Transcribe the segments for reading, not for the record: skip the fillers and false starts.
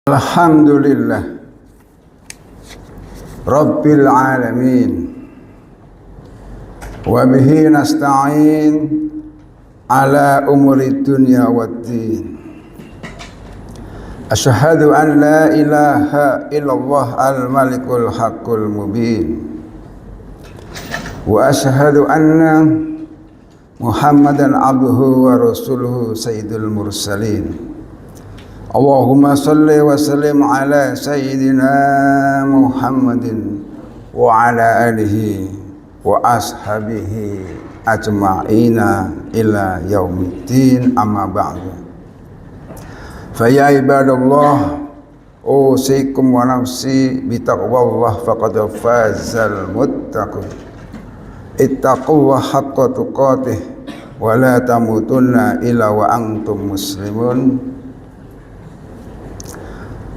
Alhamdulillah Rabbil alamin wa bihi nasta'in ala umuri dunya waddin. Asyhadu an la ilaha illallah al-malikul haqqul mubin wa asyhadu anna Muhammadan abduhu wa rasuluhu sayyidul mursalin. Allahumma salli wa sallim ala sayyidina Muhammadin wa ala alihi wa ashabihi ajma'ina ila yaumiddin, amma ba'du. Fa ya ibadallah, usikum wa nafsi bitaqwallah faqad fazal muttaqun. Ittaqullaha haqqa tuqatih wa la tamutunna illa wa antum muslimun.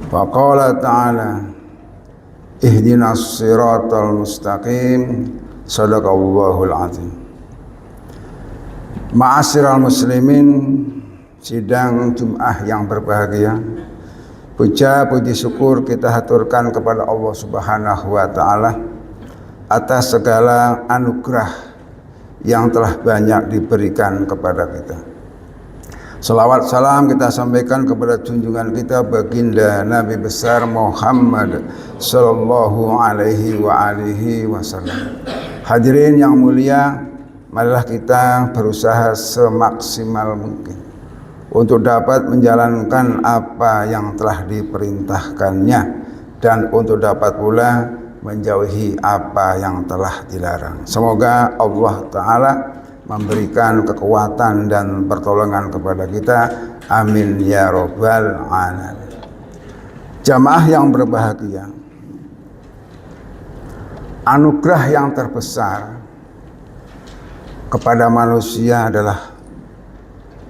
Faqala ta'ala ihdinas siratal mustaqim. Sadaqallahul azim. Ma'asyiral muslimin, sidang Jum'ah yang berbahagia, puja puji syukur kita haturkan kepada Allah Subhanahu wa taala atas segala anugerah yang telah banyak diberikan kepada kita. Salawat salam kita sampaikan kepada junjungan kita baginda Nabi besar Muhammad sallallahu alaihi wa alihi wasallam. Hadirin yang mulia, marilah kita berusaha semaksimal mungkin untuk dapat menjalankan apa yang telah diperintahkannya dan untuk dapat pula menjauhi apa yang telah dilarang. Semoga Allah Ta'ala memberikan kekuatan dan pertolongan kepada kita. Amin ya rabbal alamin. Jamaah yang berbahagia, anugerah yang terbesar kepada manusia adalah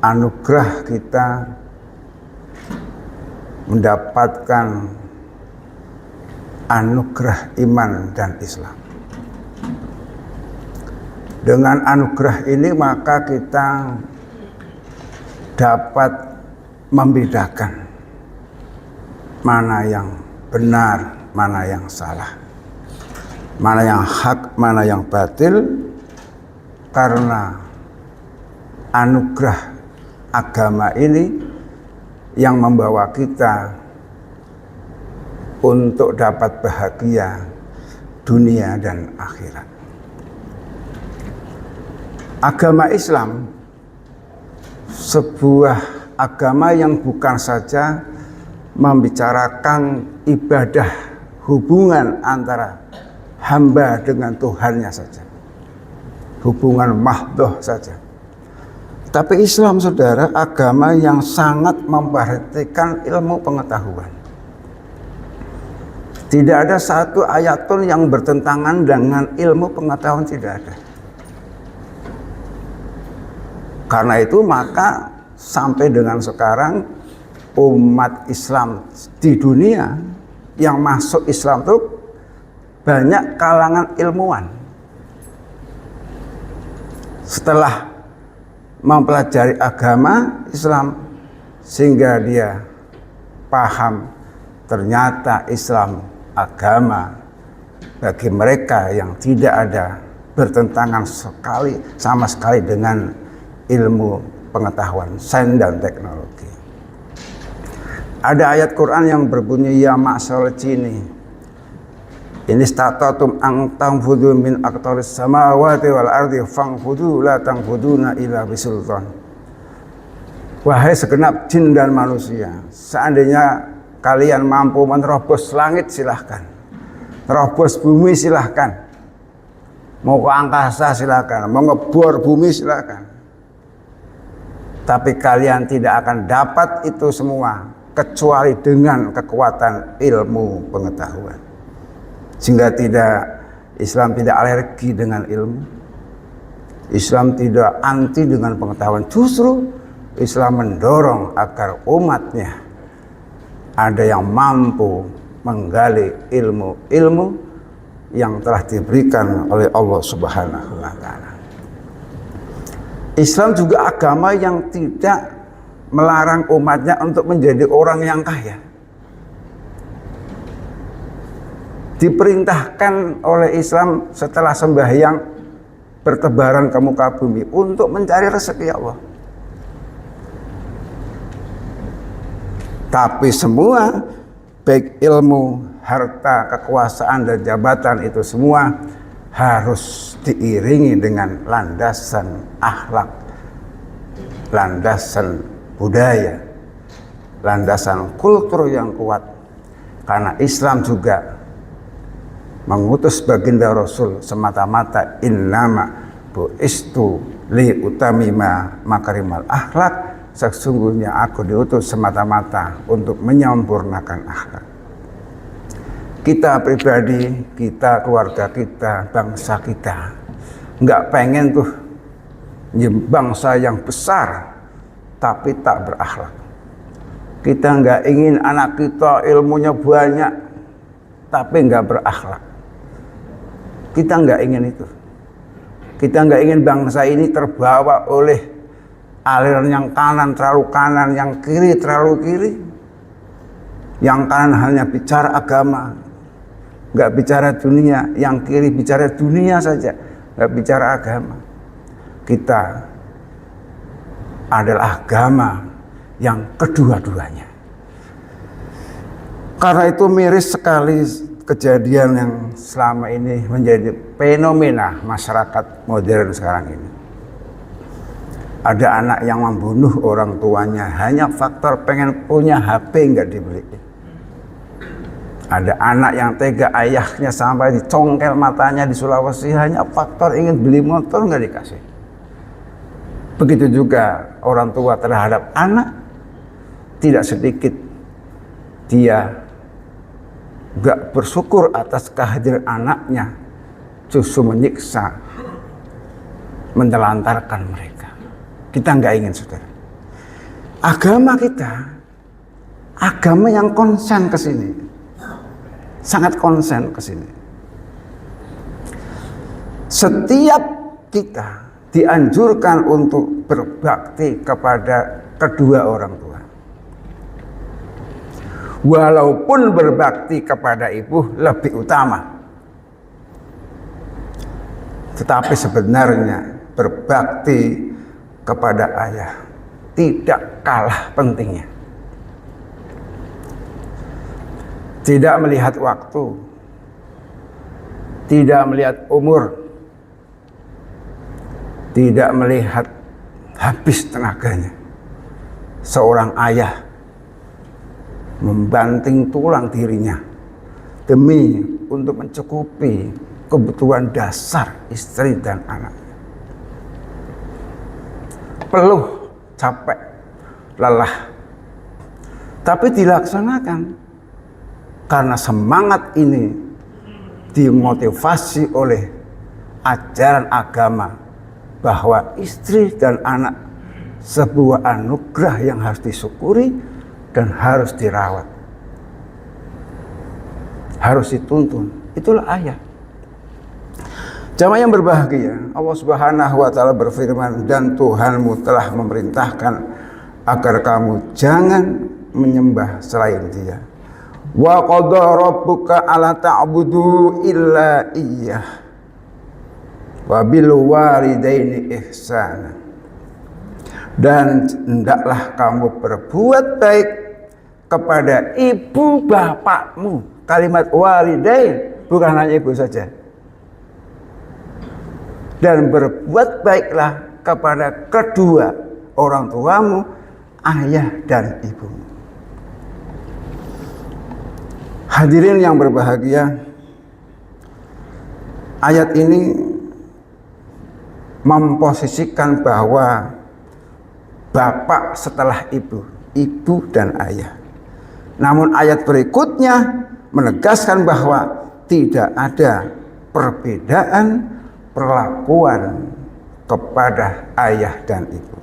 anugerah kita mendapatkan anugerah iman dan Islam. Dengan anugerah ini maka kita dapat membedakan mana yang benar, mana yang salah, mana yang hak, mana yang batil, karena anugerah agama ini yang membawa kita untuk dapat bahagia dunia dan akhirat. Agama Islam sebuah agama yang bukan saja membicarakan ibadah, hubungan antara hamba dengan Tuhannya saja, hubungan mahdhah saja. Tapi Islam, saudara, agama yang sangat memperhatikan ilmu pengetahuan. Tidak ada satu ayat pun yang bertentangan dengan ilmu pengetahuan, tidak ada. Karena itu maka sampai dengan sekarang umat Islam di dunia yang masuk Islam itu banyak kalangan ilmuwan. Setelah mempelajari agama Islam sehingga dia paham ternyata Islam agama bagi mereka yang tidak ada bertentangan sama sekali dengan ilmu pengetahuan, sains dan teknologi. Ada ayat Quran yang berbunyi, ya ma'syarul jinni in istata'tum an tanfudhu min aqtaris samawati wal ardi fanfudhu la tanfuduna illa bisultan. Wahai segenap jin dan manusia, seandainya kalian mampu menerobos langit silahkan, terobos bumi silahkan, mau ke angkasa silahkan, mau ngebor bumi silahkan. Tapi kalian tidak akan dapat itu semua kecuali dengan kekuatan ilmu pengetahuan. Sehingga Islam tidak alergi dengan ilmu. Islam tidak anti dengan pengetahuan. Justru Islam mendorong agar umatnya ada yang mampu menggali ilmu-ilmu yang telah diberikan oleh Allah Subhanahu wa taala. Islam juga agama yang tidak melarang umatnya untuk menjadi orang yang kaya. diperintahkan oleh Islam setelah sembahyang bertebaran ke muka bumi untuk mencari rezeki Allah. Tapi semua, baik ilmu, harta, kekuasaan, dan jabatan, itu semua harus diiringi dengan landasan akhlak, landasan budaya, landasan kultur yang kuat. Karena Islam juga mengutus baginda Rasul semata-mata innama bu'istu li utamima makarimal akhlak, sesungguhnya aku diutus semata-mata untuk menyempurnakan akhlak. Kita pribadi, kita, keluarga kita, bangsa kita nggak pengen tuh bangsa yang besar tapi tak berakhlak. Kita nggak ingin anak kita ilmunya banyak tapi nggak berakhlak. Kita nggak ingin itu. Kita nggak ingin bangsa ini terbawa oleh aliran yang kanan terlalu kanan, yang kiri terlalu kiri. Yang kanan hanya bicara agama, nggak bicara dunia. Yang kiri bicara dunia saja, nggak bicara agama. Kita adalah agama yang kedua-duanya. Karena itu miris sekali kejadian yang selama ini menjadi fenomena masyarakat modern sekarang ini. Ada anak yang membunuh orang tuanya hanya faktor pengen punya HP nggak dibeli. Ada anak yang tega ayahnya sampai dicongkel matanya di Sulawesi hanya faktor ingin beli motor nggak dikasih. Begitu juga orang tua terhadap anak, tidak sedikit dia nggak bersyukur atas kehadiran anaknya, justru menyiksa, menelantarkan mereka. Kita nggak ingin, saudara. Agama kita, agama yang konsen ke sini, sangat konsen ke sini. Setiap kita dianjurkan untuk berbakti kepada kedua orang tua. Walaupun berbakti kepada ibu lebih utama, tetapi sebenarnya berbakti kepada ayah tidak kalah pentingnya. Tidak melihat waktu, tidak melihat umur, tidak melihat habis tenaganya. Seorang ayah membanting tulang dirinya demi untuk mencukupi kebutuhan dasar istri dan anak. Peluh, capek, lelah, tapi dilaksanakan karena semangat ini dimotivasi oleh ajaran agama bahwa istri dan anak sebuah anugerah yang harus disyukuri dan harus dirawat, harus dituntun. Itulah ayah. Jamaah yang berbahagia, Allah Subhanahu wa Ta'ala berfirman, dan Tuhanmu telah memerintahkan agar kamu jangan menyembah selain Dia. Wa qada rabbuka alla ta'budu illa iyyah wa bil walidaini ihsana. Dan hendaklah kamu berbuat baik kepada ibu bapakmu. Kalimat walidain bukan hanya ibu saja. Dan berbuat baiklah kepada kedua orang tuamu, ayah dan ibumu. Hadirin yang berbahagia, ayat ini memposisikan bahwa bapak setelah ibu, ibu dan ayah. Namun ayat berikutnya menegaskan bahwa tidak ada perbedaan perlakuan kepada ayah dan ibu.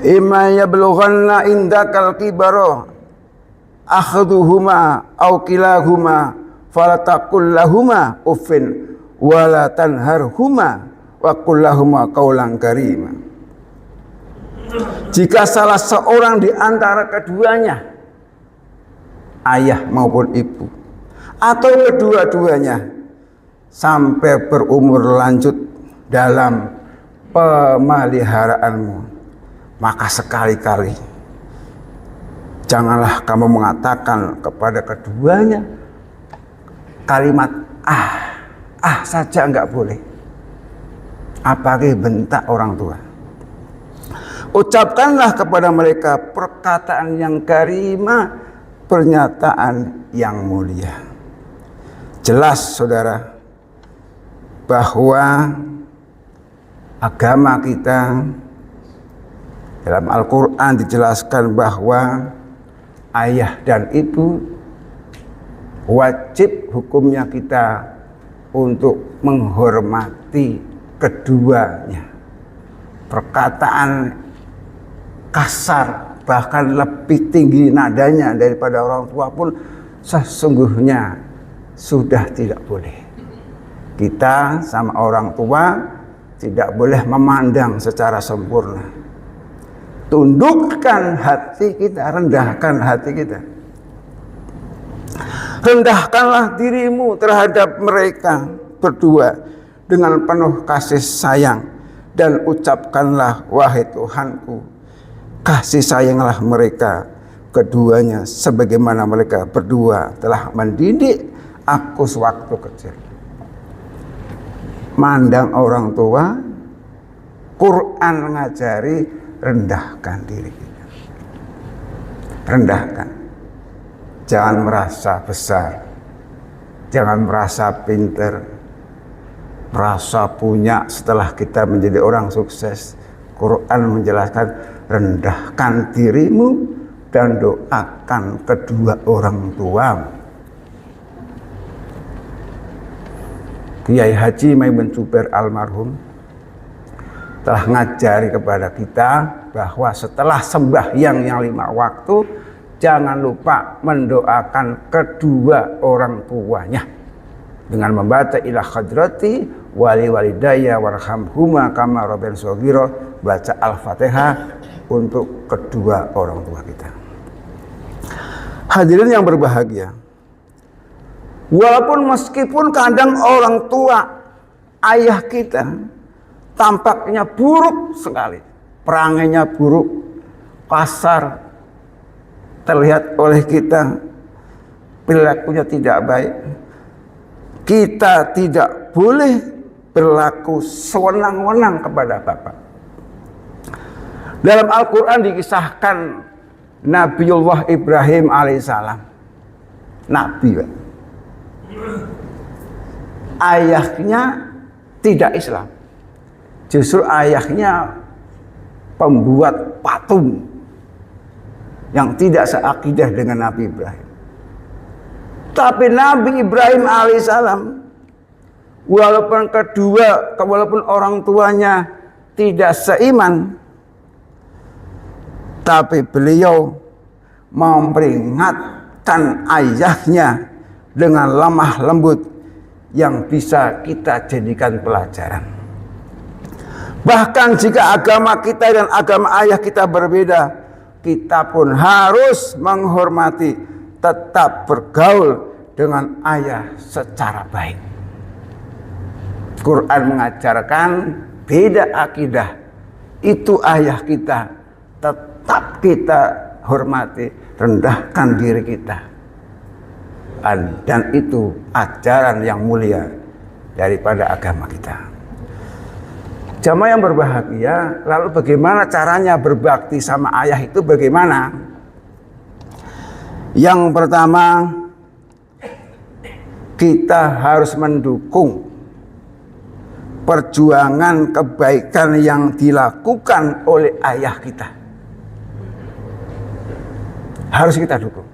Imma yablughanna indakal kibara ahaduhuma aw kilahuma falataqul lahuma uffin wala tanharhuma wa qul lahuma qaulan karima. Jika salah seorang di antara keduanya, ayah maupun ibu, atau kedua-duanya sampai berumur lanjut dalam pemeliharaanmu, maka sekali-kali janganlah kamu mengatakan kepada keduanya kalimat saja, enggak boleh, apalagi bentak orang tua. Ucapkanlah kepada mereka perkataan yang karimah, pernyataan yang mulia. Jelas saudara bahwa agama kita dalam Al-Quran dijelaskan bahwa ayah dan ibu wajib hukumnya kita untuk menghormati keduanya. Perkataan kasar bahkan lebih tinggi nadanya daripada orang tua pun sesungguhnya sudah tidak boleh. Kita sama orang tua tidak boleh memandang secara sempurna. Tundukkan hati kita, rendahkan hati kita. Rendahkanlah dirimu terhadap mereka berdua dengan penuh kasih sayang, dan ucapkanlah, wahai Tuhanku, kasih sayanglah mereka keduanya sebagaimana mereka berdua telah mendidik aku sewaktu kecil. Mandang orang tua, Quran mengajari rendahkan diri kita. Rendahkan. Jangan merasa besar. Jangan merasa pinter. Merasa punya setelah kita menjadi orang sukses. Quran menjelaskan, rendahkan dirimu dan doakan kedua orang tuamu. Kiai Haji Maimun Zubair almarhum telah ngajari kepada kita bahwa setelah sembahyang yang 5 waktu, jangan lupa mendoakan kedua orang tuanya dengan membaca ila hadrati wali walidayya warhamhuma kama rabban shaghira, baca Al-Fatihah untuk kedua orang tua kita. Hadirin yang berbahagia, walaupun meskipun kadang orang tua ayah kita tampaknya buruk sekali, perangainya buruk, kasar, terlihat oleh kita perilakunya tidak baik, kita tidak boleh berlaku sewenang-wenang kepada bapak. Dalam Al-Quran dikisahkan Nabiullah Ibrahim alaihissalam, Nabi, ayahnya tidak Islam, justru ayahnya pembuat patung yang tidak seakidah dengan Nabi Ibrahim. Tapi Nabi Ibrahim alaihissalam, walaupun orang tuanya tidak seiman, tapi beliau memperingatkan ayahnya dengan lemah lembut yang bisa kita jadikan pelajaran. Bahkan jika agama kita dan agama ayah kita berbeda, kita pun harus menghormati, tetap bergaul dengan ayah secara baik. Quran mengajarkan beda akidah, itu ayah kita, tetap kita hormati, rendahkan diri kita. Dan itu ajaran yang mulia daripada agama kita. Jamaah yang berbahagia, lalu bagaimana caranya berbakti sama ayah itu bagaimana? Yang pertama, kita harus mendukung perjuangan kebaikan yang dilakukan oleh ayah kita. Harus kita dukung.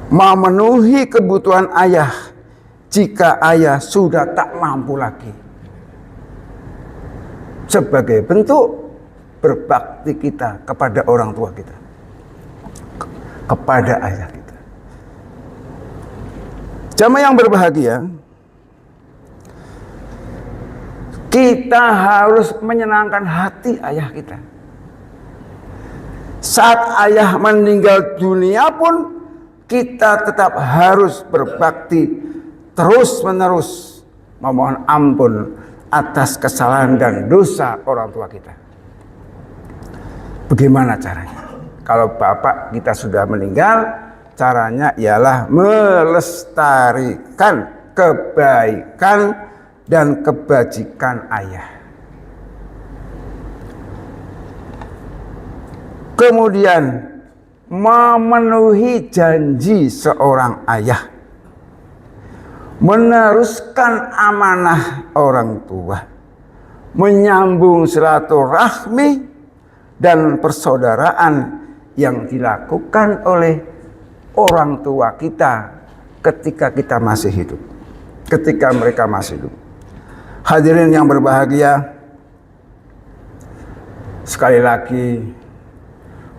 Memenuhi kebutuhan ayah jika ayah sudah tak mampu lagi, sebagai bentuk berbakti kita kepada orang tua kita, kepada ayah kita. Jamaah yang berbahagia, kita harus menyenangkan hati ayah kita. Saat ayah meninggal dunia pun kita tetap harus berbakti terus-menerus memohon ampun atas kesalahan dan dosa orang tua kita. Bagaimana caranya? Kalau bapak kita sudah meninggal, caranya ialah melestarikan kebaikan dan kebajikan ayah. Kemudian memenuhi janji seorang ayah, meneruskan amanah orang tua, menyambung silaturahmi dan persaudaraan yang dilakukan oleh orang tua kita ketika kita masih hidup, ketika mereka masih hidup. Hadirin yang berbahagia, sekali lagi,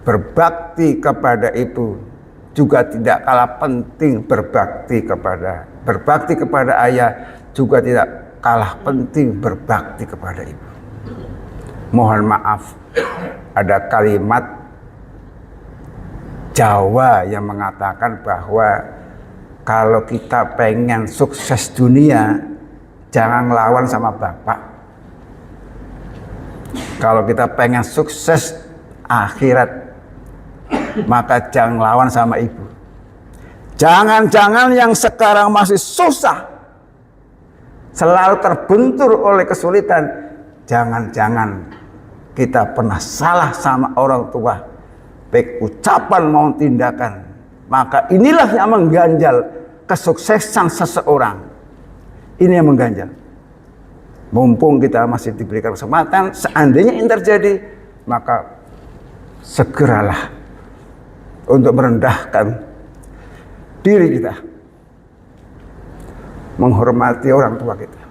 berbakti kepada ibu juga tidak kalah penting berbakti kepada ayah juga tidak kalah penting berbakti kepada ibu. Mohon maaf, ada kalimat Jawa yang mengatakan bahwa kalau kita pengen sukses dunia, jangan lawan sama bapak. Kalau kita pengen sukses akhirat, maka jangan lawan sama ibu. Jangan-jangan yang sekarang masih susah, selalu terbentur oleh kesulitan, jangan-jangan kita pernah salah sama orang tua, baik ucapan maupun tindakan. Maka inilah yang mengganjal kesuksesan seseorang. Ini yang mengganjal. Mumpung kita masih diberikan kesempatan, seandainya ini terjadi, maka segeralah untuk merendahkan diri kita, menghormati orang tua kita,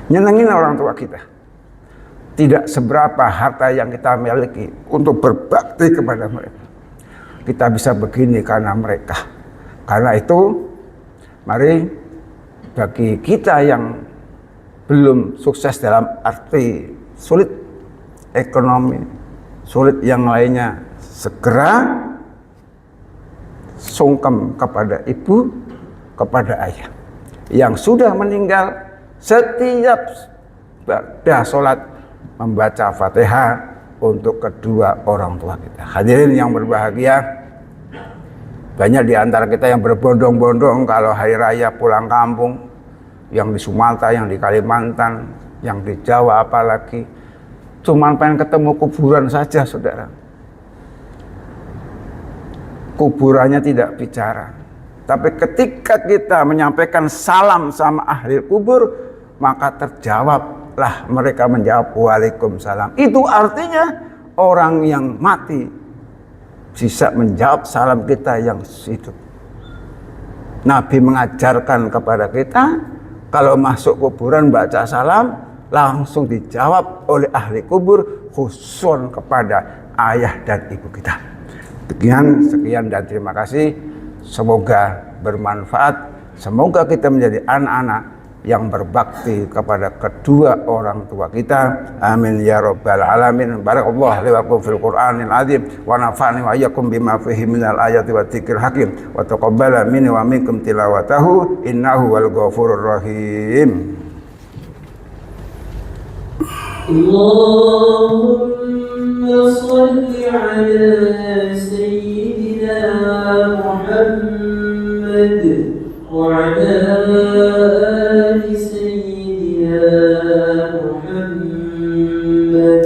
nyenengin orang tua kita. Tidak seberapa harta yang kita miliki untuk berbakti kepada mereka. Kita bisa begini karena mereka. Karena itu, mari bagi kita yang belum sukses dalam arti sulit ekonomi, sulit yang lainnya, segera sungkem kepada ibu, kepada ayah. Yang sudah meninggal, setiap pada sholat membaca Fatihah untuk kedua orang tua kita. Hadirin yang berbahagia, banyak di antara kita yang berbondong-bondong kalau hari raya pulang kampung, yang di Sumatera, yang di Kalimantan, yang di Jawa apalagi, cuman pengen ketemu kuburan saja, saudara. Kuburannya tidak bicara. Tapi ketika kita menyampaikan salam sama ahli kubur, maka terjawablah, mereka menjawab waalaikumsalam. Itu artinya orang yang mati bisa menjawab salam kita yang hidup. Nabi mengajarkan kepada kita, kalau masuk kuburan baca salam, langsung dijawab oleh ahli kubur, khusus kepada ayah dan ibu kita. Sekian dan terima kasih. Semoga bermanfaat. Semoga kita menjadi anak-anak yang berbakti kepada kedua orang tua kita. Amin ya rabbal alamin. Barakallahu li wa lakum fil Qur'anil azim wa nafa'ani wa iyyakum bima fihi minal ayati wa dzikril hakim wa taqabbala minni wa minkum tilawatahu innahu wal ghafurur rahim. Allahumma shalli ala sayyidina Muhammad wa ala ali sayyidina Muhammad.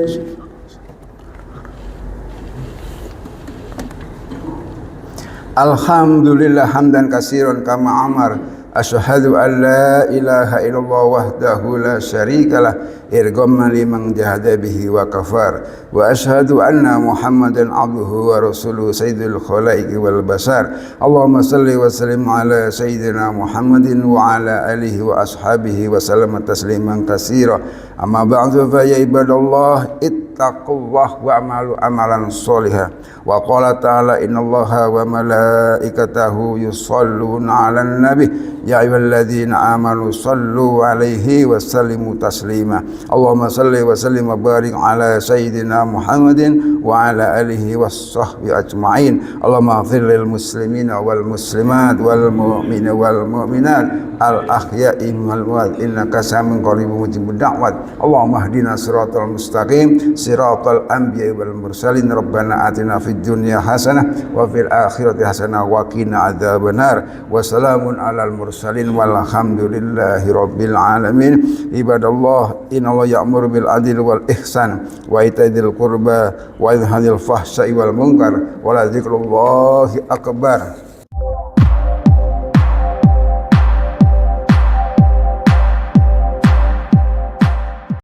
Alhamdulillah hamdan katsiran kama amar. Asyhadu an la ilaha illallah wahdahu la syarikalah irghamman liman jahada bihi wa kafar. Wa asyhadu anna Muhammadan abduhu wa rasuluhu sayyidul khalaiqi wal basar. Allahumma salli wa sallim ala sayyidina Muhammadin wa ala alihi wa ashabihi wa sallam tasliman katsira. Amma ba'du fa ya ibadallah ittaqullah wa amalu amalan sholiha. Wa qala ta'ala innallaha wa malaikatahu yusholluna 'alan nabi ya ayyuhalladzina amanu shallu 'alaihi wa sallimu taslima. Allahumma shalli wa sallim wa barik ala sayyidina Muhammadin wa ala alihi wassahbihi ajma'in. Allahumma ighfir lil muslimina wal muslimat wal mu'minina wal mu'minat al ahya'i wal amwat innaka sami'un qaribun mujibud da'wat. Allahumma hdina siratal mustaqim siratal anbiya'i wal mursalin. Rabbana atina fid dunya hasanah wa fil akhirati hasanah wa qina adzabannar. Wa salamun alal mursalin walhamdulillahi rabbil alamin. Ibadallah, innallaha ya'muru bil adli wal ihsan wa ita'i dzil qurba wa yanha 'anil fahsya'i wal munkar wa la dzikrullahi akbar.